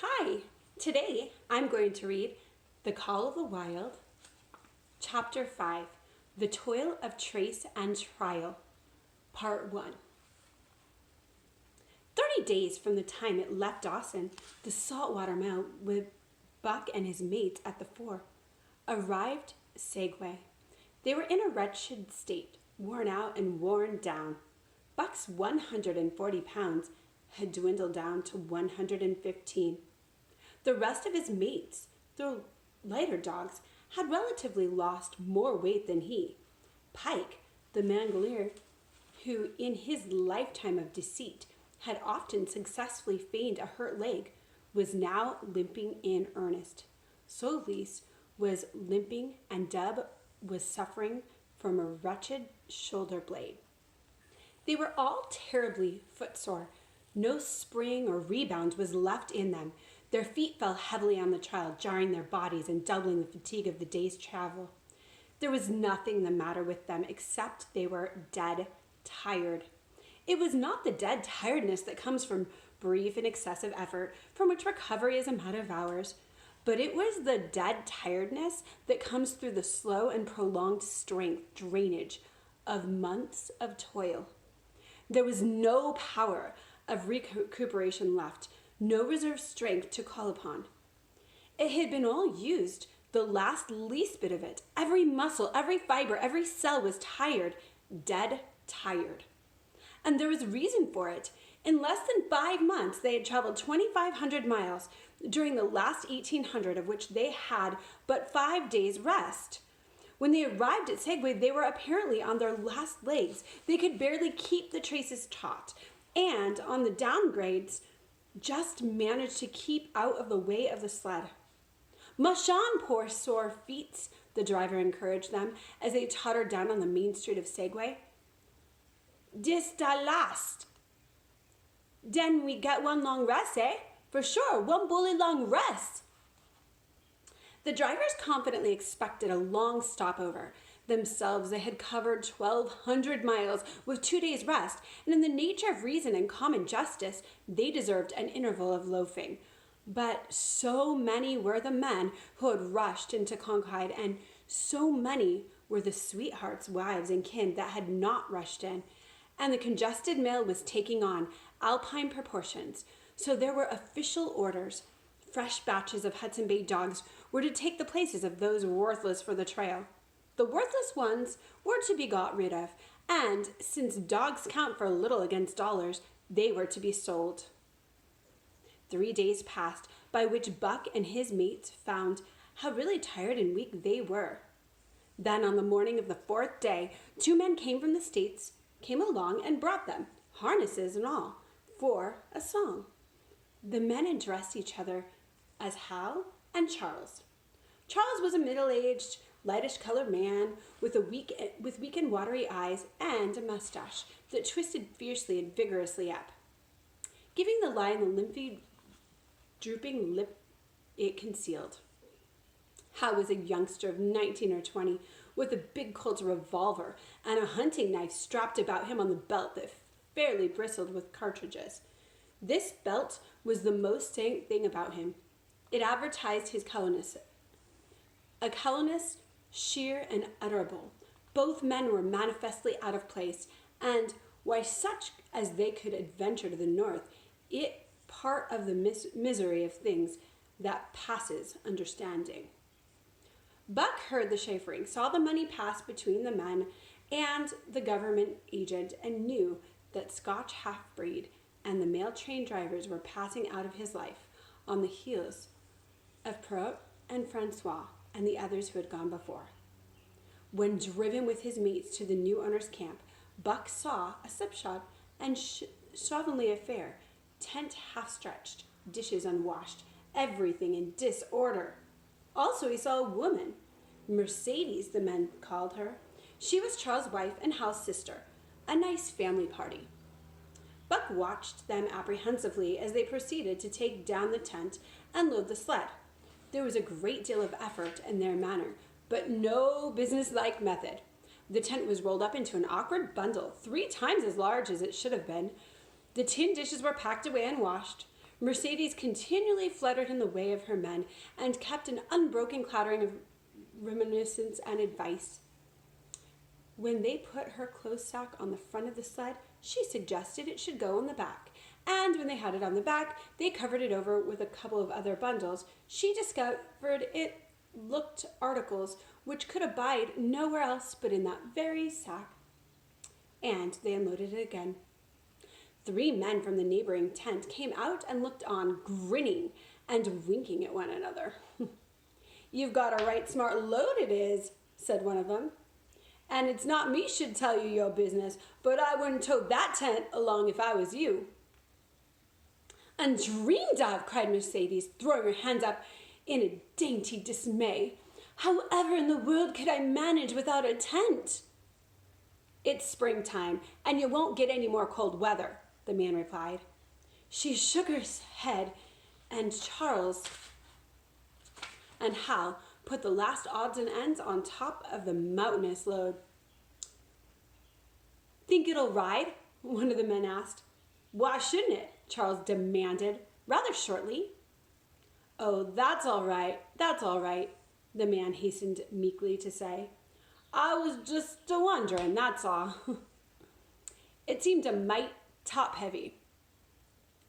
Hi! Today I'm going to read The Call of the Wild, Chapter 5, The Toil of Trace and Trial, Part 1. 30 days from the time it left Dawson, the saltwater mount with Buck and his mates at the fore, arrived Segway. They were in a wretched state, worn out and worn down. Buck's 140 pounds had dwindled down to 115. The rest of his mates, the lighter dogs, had relatively lost more weight than he. Pike, the Mangalier, who in his lifetime of deceit had often successfully feigned a hurt leg, was now limping in earnest. Solis was limping, and Deb was suffering from a wretched shoulder blade. They were all terribly footsore. No spring or rebound was left in them. Their feet fell heavily on the trail, jarring their bodies and doubling the fatigue of the day's travel. There was nothing the matter with them except they were dead tired. It was not the dead tiredness that comes from brief and excessive effort, from which recovery is a matter of hours, but it was the dead tiredness that comes through the slow and prolonged strength drainage of months of toil. There was no power of recuperation left, no reserve strength to call upon. It had been all used, the last least bit of it. Every muscle, every fiber, every cell was tired, dead tired. And there was reason for it. In less than 5 months, they had traveled 2,500 miles during the last 1,800, of which they had but 5 days rest. When they arrived at Segway, they were apparently on their last legs. They could barely keep the traces taut, and on the downgrades, just managed to keep out of the way of the sled. "Mush on, poor sore feets," the driver encouraged them as they tottered down on the main street of Segway. "Dis da last. Den we get one long rest, eh? For sure, one bully long rest." The drivers confidently expected a long stopover. Themselves, they had covered 1,200 miles with 2 days' rest, and in the nature of reason and common justice, they deserved an interval of loafing. But so many were the men who had rushed into Concord, and so many were the sweethearts, wives, and kin that had not rushed in, and the congested mail was taking on alpine proportions. So there were official orders. Fresh batches of Hudson Bay dogs were to take the places of those worthless for the trail. The worthless ones were to be got rid of, and since dogs count for little against dollars, they were to be sold. 3 days passed, by which Buck and his mates found how really tired and weak they were. Then on the morning of the 4th day, 2 men came from the States, came along and brought them, harnesses and all, for a song. The men addressed each other as Hal and Charles. Charles was a middle-aged, lightish-colored man with weak and watery eyes and a mustache that twisted fiercely and vigorously up, giving the line the limpy, drooping lip it concealed. Hal was a youngster of 19 or 20 with a big Colt revolver and a hunting knife strapped about him on the belt that fairly bristled with cartridges. This belt was the most saying thing about him. It advertised his callousness. A callousness sheer and utterable. Both men were manifestly out of place, and why such as they could adventure to the north, it part of the misery of things that passes understanding. Buck heard the chaffering, saw the money pass between the men and the government agent, and knew that Scotch half-breed and the mail train drivers were passing out of his life on the heels of Perrault and Francois and the others who had gone before. When driven with his mates to the new owner's camp, Buck saw a slipshod and slovenly affair, tent half-stretched, dishes unwashed, everything in disorder. Also he saw a woman, Mercedes the men called her. She was Charles' wife and Hal's sister, a nice family party. Buck watched them apprehensively as they proceeded to take down the tent and load the sled. There was a great deal of effort in their manner, but no businesslike method. The tent was rolled up into an awkward bundle, 3 times as large as it should have been. The tin dishes were packed away and washed. Mercedes continually fluttered in the way of her men and kept an unbroken clattering of reminiscence and advice. When they put her clothes sack on the front of the sled, she suggested it should go on the back. And when they had it on the back, they covered it over with a couple of other bundles. She discovered it looked articles which could abide nowhere else but in that very sack. And they unloaded it again. 3 men from the neighboring tent came out and looked on, grinning and winking at one another. "You've got a right smart load it is," said one of them. "And it's not me should tell you your business, but I wouldn't tote that tent along if I was you." "Undreamed of," cried Mercedes, throwing her hands up in a dainty dismay. "However in the world could I manage without a tent?" "It's springtime, and you won't get any more cold weather," the man replied. She shook her head, and Charles and Hal put the last odds and ends on top of the mountainous load. "Think it'll ride?" one of the men asked. "Why shouldn't it?" Charles demanded, rather shortly. "Oh, that's all right, the man hastened meekly to say. "I was just a-wondering, that's all." It seemed a mite top-heavy.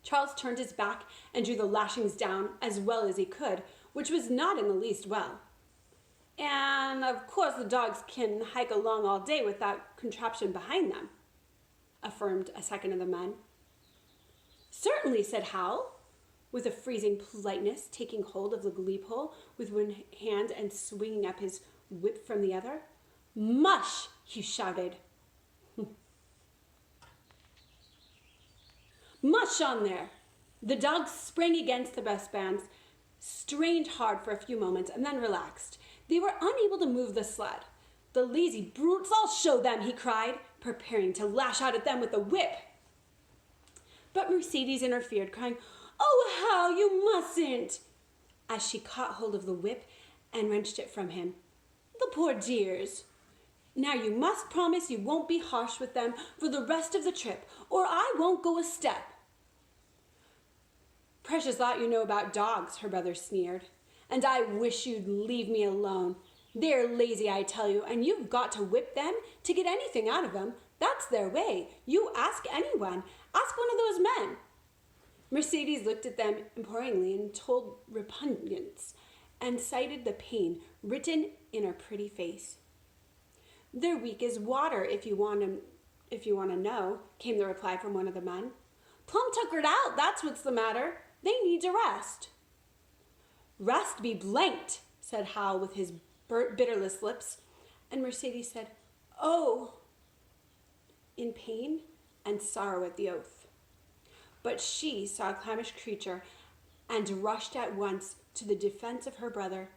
Charles turned his back and drew the lashings down as well as he could, which was not in the least well. "And, of course, the dogs can hike along all day with that contraption behind them," affirmed a second of the men. "Certainly," said Hal, with a freezing politeness, taking hold of the glee pole with one hand and swinging up his whip from the other. "Mush!" he shouted. "Mush on there!" The dogs sprang against the breastbands, strained hard for a few moments, and then relaxed. They were unable to move the sled. "The lazy brutes, I'll show them," he cried, preparing to lash out at them with the whip. But Mercedes interfered, crying, "Oh, Hal, you mustn't," as she caught hold of the whip and wrenched it from him. "The poor dears. Now you must promise you won't be harsh with them for the rest of the trip, or I won't go a step." "Precious lot you know about dogs," her brother sneered. "And I wish you'd leave me alone. They're lazy, I tell you, and you've got to whip them to get anything out of them. That's their way. You ask anyone. Ask one of those men." Mercedes looked at them imploringly and told repugnance, and cited the pain written in her pretty face. "They're weak as water, if you want to know," came the reply from one of the men. "Plumb tuckered out, that's what's the matter. They need to rest." "Rest be blanked," said Hal with his bitterless lips, and Mercedes said, "Oh," in pain and sorrow at the oath. But she saw a clamorous creature and rushed at once to the defense of her brother.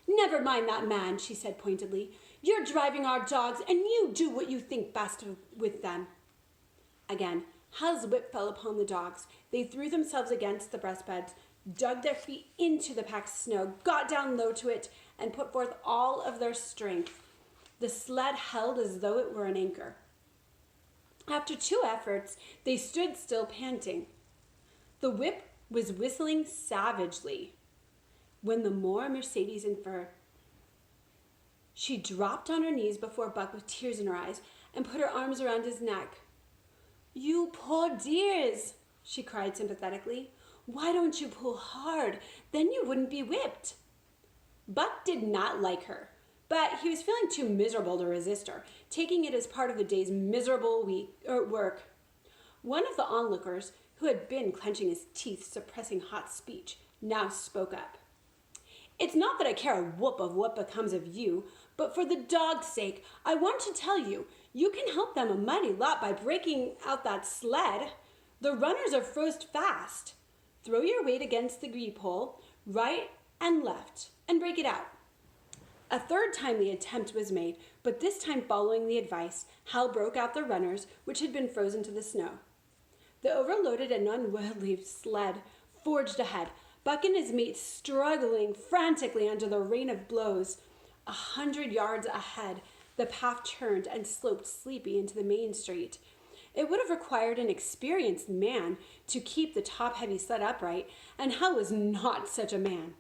"Never mind that man," she said pointedly. "You're driving our dogs, and you do what you think best with them." Again, Hal's whip fell upon the dogs. They threw themselves against the breastbeds, dug their feet into the packed snow, got down low to it, and put forth all of their strength. The sled held as though it were an anchor. After 2 efforts, they stood still, panting. The whip was whistling savagely when the more Mercedes inferred. She dropped on her knees before Buck with tears in her eyes and put her arms around his neck. "You poor dears," she cried sympathetically. "Why don't you pull hard? Then you wouldn't be whipped." Buck did not like her, but he was feeling too miserable to resist her, taking it as part of the day's miserable work. One of the onlookers, who had been clenching his teeth, suppressing hot speech, now spoke up. "It's not that I care a whoop of what becomes of you, but for the dog's sake, I want to tell you, you can help them a mighty lot by breaking out that sled. The runners are froze fast. Throw your weight against the gee pole, right and left, and break it out." A third time the attempt was made, but this time following the advice, Hal broke out the runners, which had been frozen to the snow. The overloaded and unwieldy sled forged ahead, Buck and his mate struggling frantically under the rain of blows. 100 yards ahead, the path turned and sloped sleepy into the main street. It would have required an experienced man to keep the top-heavy sled upright, and Hal was not such a man.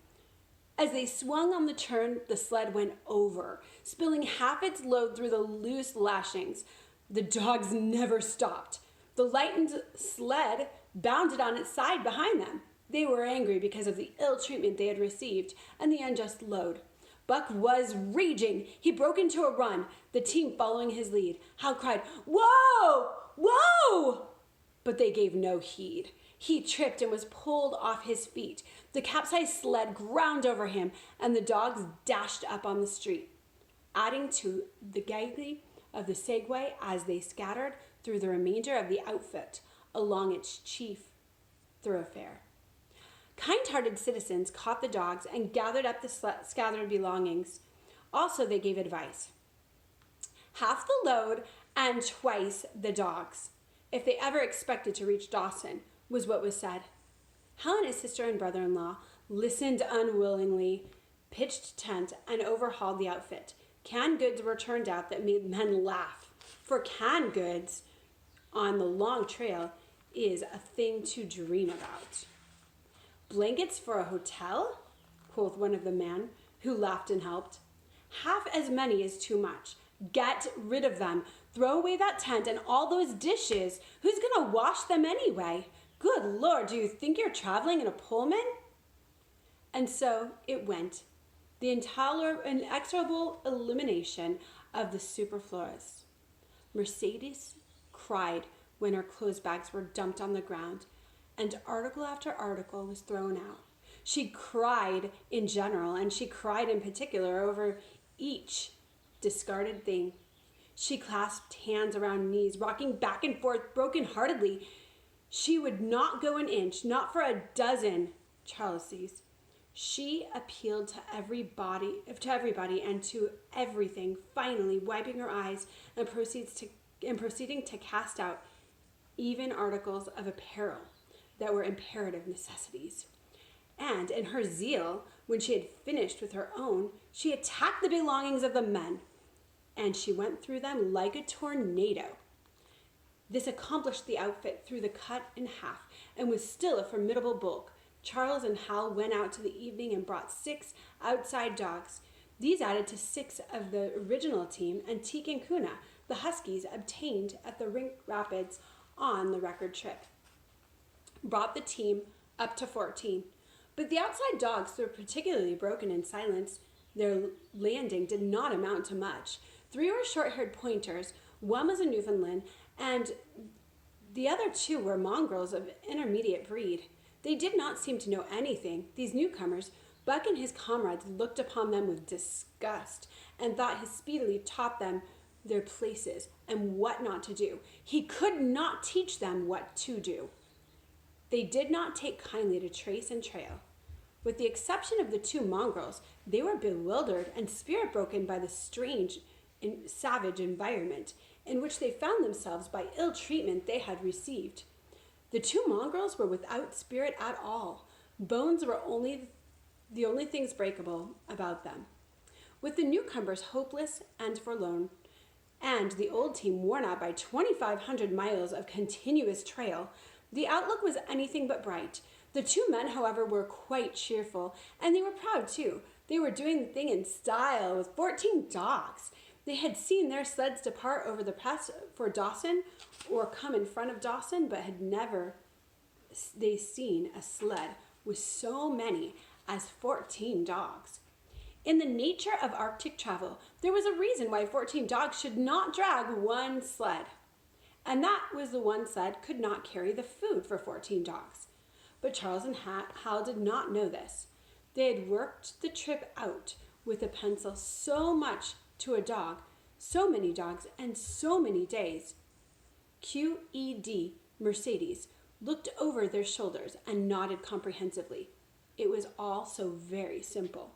As they swung on the turn, the sled went over, spilling half its load through the loose lashings. The dogs never stopped. The lightened sled bounded on its side behind them. They were angry because of the ill treatment they had received and the unjust load. Buck was raging. He broke into a run, the team following his lead. Hal cried, "Whoa! Whoa!" But they gave no heed. He tripped and was pulled off his feet. The capsized sled ground over him, and the dogs dashed up on the street, adding to the gaiety of the Segway as they scattered through the remainder of the outfit along its chief thoroughfare. Kind-hearted citizens caught the dogs and gathered up the scattered belongings. Also, they gave advice. Half the load and twice the dogs, if they ever expected to reach Dawson, was what was said. Hal and his sister and brother-in-law listened unwillingly, pitched tent, and overhauled the outfit. Canned goods were turned out that made men laugh, for canned goods on the long trail is a thing to dream about. "Blankets for a hotel?" quoth one of the men, who laughed and helped. "Half as many is too much. Get rid of them. Throw away that tent and all those dishes. Who's going to wash them anyway? Good Lord, do you think you're traveling in a Pullman?" And so it went. The inexorable elimination of the superfluous. Mercedes cried when her clothes bags were dumped on the ground, and article after article was thrown out. She cried in general, and she cried in particular over each discarded thing. She clasped hands around knees, rocking back and forth broken-heartedly. She would not go an inch, not for a dozen Charleses. She appealed to everybody and to everything, finally wiping her eyes and proceeding to cast out even articles of apparel that were imperative necessities. And in her zeal, when she had finished with her own, she attacked the belongings of the men, and she went through them like a tornado. This accomplished the outfit through the cut in half, and was still a formidable bulk. Charles and Hal went out to the evening and brought 6 outside dogs. These added to 6 of the original team, and Teek and Kuna, the Huskies obtained at the Rink Rapids on the record trip, brought the team up to 14. But the outside dogs were particularly broken in silence. Their landing did not amount to much. 3 were short-haired pointers, 1 was a Newfoundland, and the other 2 were mongrels of intermediate breed. They did not seem to know anything, these newcomers. Buck and his comrades looked upon them with disgust and thought he speedily taught them their places and what not to do. He could not teach them what to do. They did not take kindly to trace and trail. With the exception of the 2 mongrels, they were bewildered and spirit-broken by the strange and savage environment in which they found themselves by ill treatment they had received. The 2 mongrels were without spirit at all. Bones were the only things breakable about them. With the newcomers hopeless and forlorn, and the old team worn out by 2,500 miles of continuous trail, the outlook was anything but bright. The 2 men, however, were quite cheerful, and they were proud too. They were doing the thing in style with 14 dogs. They had seen their sleds depart over the pass for Dawson or come in front of Dawson, but had never seen a sled with so many as 14 dogs. In the nature of Arctic travel, there was a reason why 14 dogs should not drag one sled. And that was the one sled could not carry the food for 14 dogs. But Charles and Hal did not know this. They had worked the trip out with a pencil so much to a dog, so many dogs, and so many days. QED, Mercedes, looked over their shoulders and nodded comprehensively. It was all so very simple.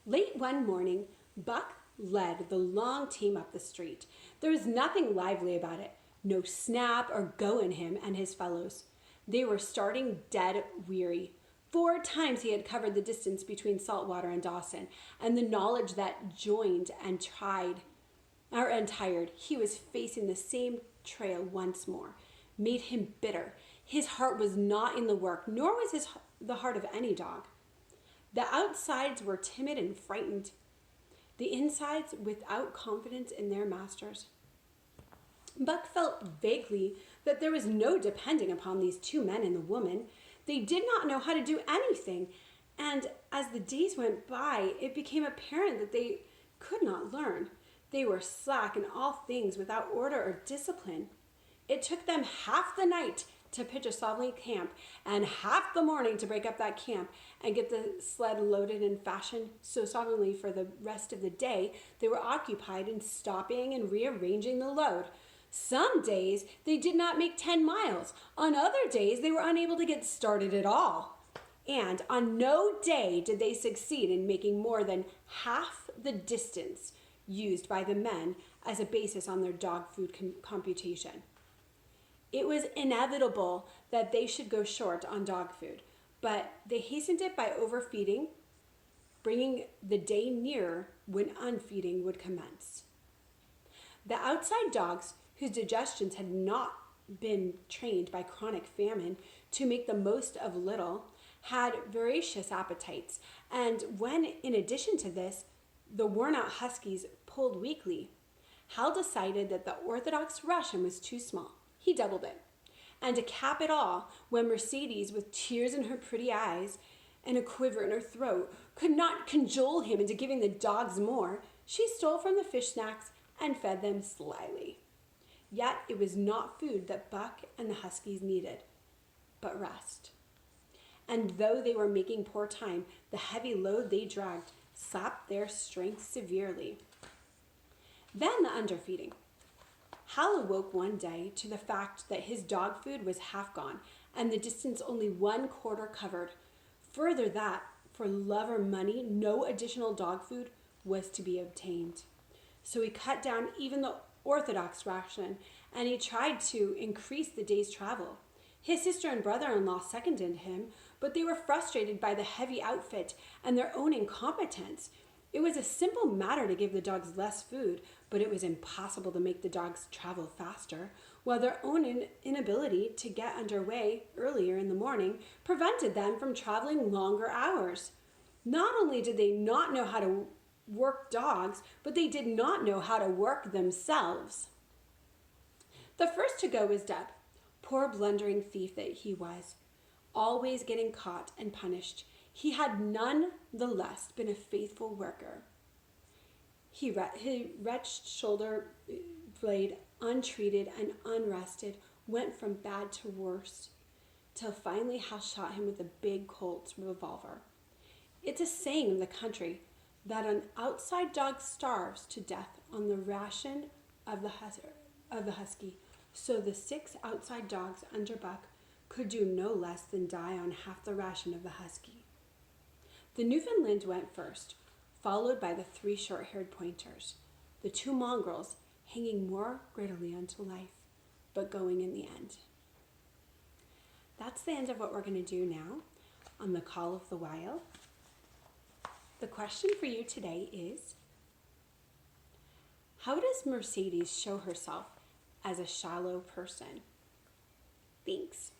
Late one morning, Buck led the long team up the street. There was nothing lively about it, no snap or go in him and his fellows. They were starting dead weary. 4 times he had covered the distance between Saltwater and Dawson, and the knowledge that joined and tired, he was facing the same trail once more made him bitter. His heart was not in the work, nor was the heart of any dog. The outsides were timid and frightened, the insides without confidence in their masters. Buck felt vaguely that there was no depending upon these two men and the woman. They did not know how to do anything, and as the days went by, it became apparent that they could not learn. They were slack in all things, without order or discipline. It took them half the night to pitch a sovereign camp and half the morning to break up that camp and get the sled loaded and fashioned so sovereignly for the rest of the day. They were occupied in stopping and rearranging the load. Some days they did not make 10 miles. On other days they were unable to get started at all. And on no day did they succeed in making more than half the distance used by the men as a basis on their dog food computation. It was inevitable that they should go short on dog food, but they hastened it by overfeeding, bringing the day nearer when unfeeding would commence. The outside dogs, whose digestions had not been trained by chronic famine to make the most of little, had voracious appetites, and when, in addition to this, the worn-out huskies pulled weakly, Hal decided that the orthodox ration was too small. He doubled it. And to cap it all, when Mercedes, with tears in her pretty eyes and a quiver in her throat, could not cajole him into giving the dogs more, she stole from the fish snacks and fed them slyly. Yet it was not food that Buck and the huskies needed, but rest. And though they were making poor time, the heavy load they dragged sapped their strength severely. Then the underfeeding. Hal awoke one day to the fact that his dog food was half gone and the distance only 1/4 covered. Further that, for love or money, no additional dog food was to be obtained. So he cut down even the orthodox ration, and he tried to increase the day's travel. His sister and brother-in-law seconded him, but they were frustrated by the heavy outfit and their own incompetence. It was a simple matter to give the dogs less food, but it was impossible to make the dogs travel faster, while their own inability to get underway earlier in the morning prevented them from traveling longer hours. Not only did they not know how to work dogs, but they did not know how to work themselves. The first to go was Deb, poor blundering thief that he was, always getting caught and punished. He had none the less been a faithful worker. His wretched shoulder blade, untreated and unrested, went from bad to worse, till finally Hal shot him with a big Colt's revolver. It's a saying in the country that an outside dog starves to death on the ration of the husky, so the 6 outside dogs under Buck could do no less than die on half the ration of the husky. The Newfoundland went first, followed by the 3 short-haired pointers, the 2 mongrels hanging more grittily onto life, but going in the end. That's the end of what we're going to do now on the Call of the Wild. The question for you today is, how does Mercedes show herself as a shallow person? Thanks.